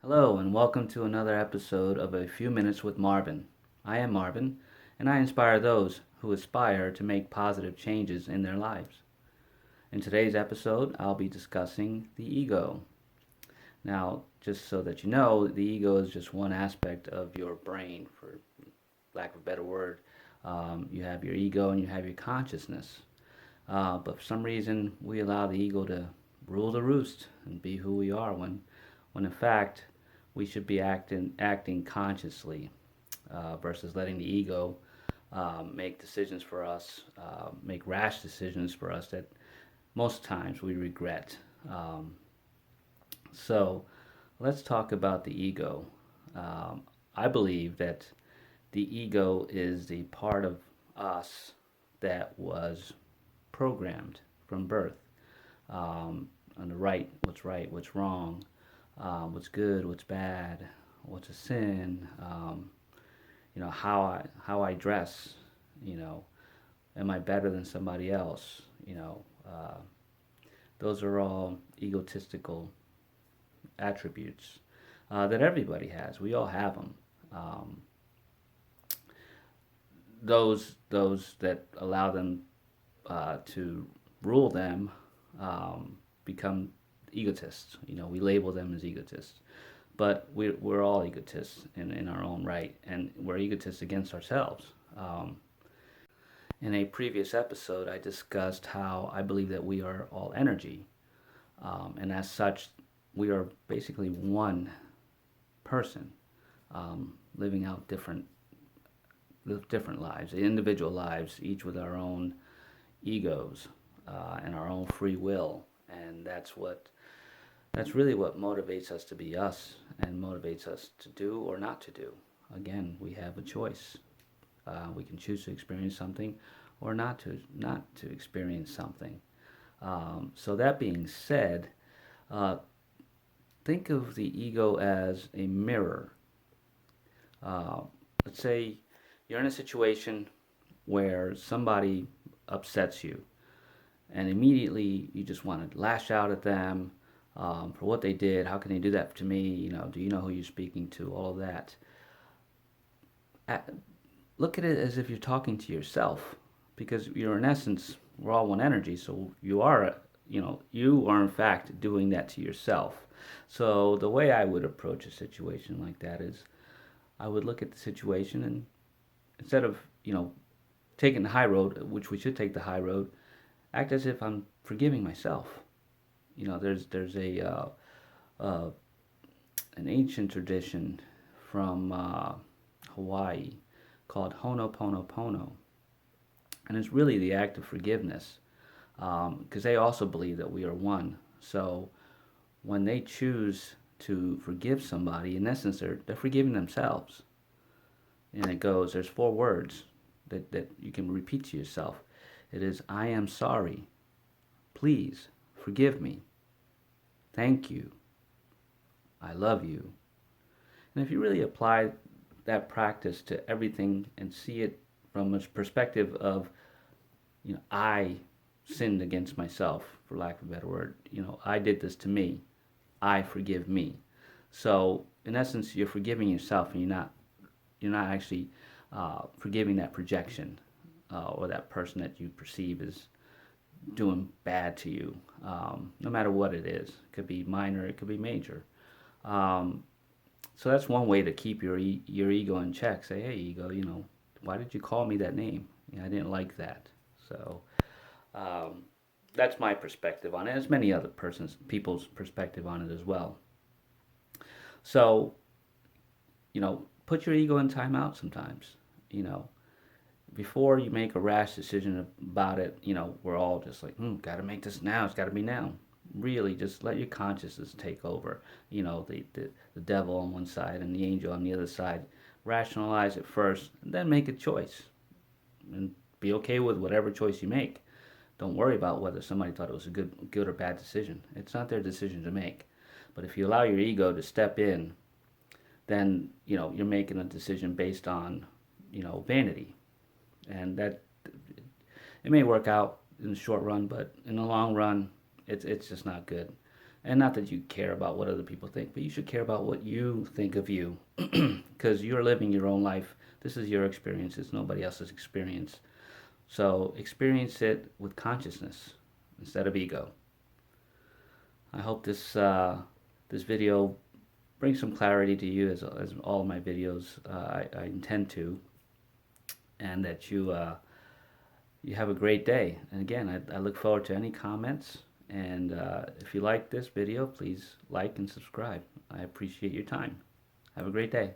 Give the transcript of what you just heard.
Hello, and welcome to another episode of A Few Minutes with Marvin. I am Marvin, and I inspire those who aspire to make positive changes in their lives. In today's episode, I'll be discussing the ego. Now, just so that you know, the ego is just one aspect of your brain, for lack of a better word. You have your ego and you have your consciousness. But for some reason, we allow the ego to rule the roost and be who we are when in fact, we should be acting consciously versus letting the ego make decisions for us, make rash decisions for us that most times we regret. Um, so let's talk about the ego. I believe that the ego is the part of us that was programmed from birth on the right, what's wrong, what's good, what's bad, what's a sin, how I dress, you know, am I better than somebody else, those are all egotistical attributes that everybody has. We all have them. Um, those that allow them to rule them become egotists. We label them as egotists, but we're all egotists in our own right, and we're egotists against ourselves. In a previous episode, I discussed how I believe that we are all energy, and as such, we are basically one person living out different lives, individual lives, each with our own egos and our own free will, and that's really what motivates us to be us and motivates us to do or not to do. Again, we have a choice. We can choose to experience something or not to experience something. So that being said, uh, think of the ego as a mirror. Uh, let's say you're in a situation where somebody upsets you, and immediately you just want to lash out at them for what they did. How can they do that to me? Do you know who you're speaking to? All of that. At, Look at it as if you're talking to yourself, because you're in essence we're all one energy. So you are in fact doing that to yourself. So the way I would approach a situation like that is I would look at the situation and instead of taking the high road, which we should take the high road, act as if I'm forgiving myself. There's a uh, an ancient tradition from Hawaii called Ho'oponopono, and it's really the act of forgiveness, because they also believe that we are one. So when they choose to forgive somebody, in essence, they're forgiving themselves. And there's four words that you can repeat to yourself. It is, I am sorry. Please forgive me. Thank you. I love you. And if you really apply that practice to everything and see it from a perspective of, I sinned against myself, for lack of a better word. I did this to me. I forgive me. So in essence, you're forgiving yourself, and you're not actually forgiving that projection or that person that you perceive as doing bad to you, no matter what it is. It could be minor, it could be major. Um, so that's one way to keep your ego in check. Say, hey, ego, why did you call me that name? I didn't like that. So um, that's my perspective on it. There's many other people's perspective on it as well. So put your ego in timeout sometimes. You know, before you make a rash decision about it, we're all just like, got to make this now. It's got to be now. Really, just let your consciousness take over. The devil on one side and the angel on the other side. Rationalize it first, and then make a choice, and be okay with whatever choice you make. Don't worry about whether somebody thought it was a good or bad decision. It's not their decision to make. But if you allow your ego to step in, then you're making a decision based on vanity, and that it may work out in the short run, but in the long run, it's just not good. And not that you care about what other people think, but you should care about what you think of you, because you're living your own life. This is your experience. It's nobody else's experience. So experience it with consciousness instead of ego. I hope this video brings some clarity to you, as all of my videos I intend to, and that you have a great day. And again, I look forward to any comments. And if you like this video, please like and subscribe. I appreciate your time. Have a great day.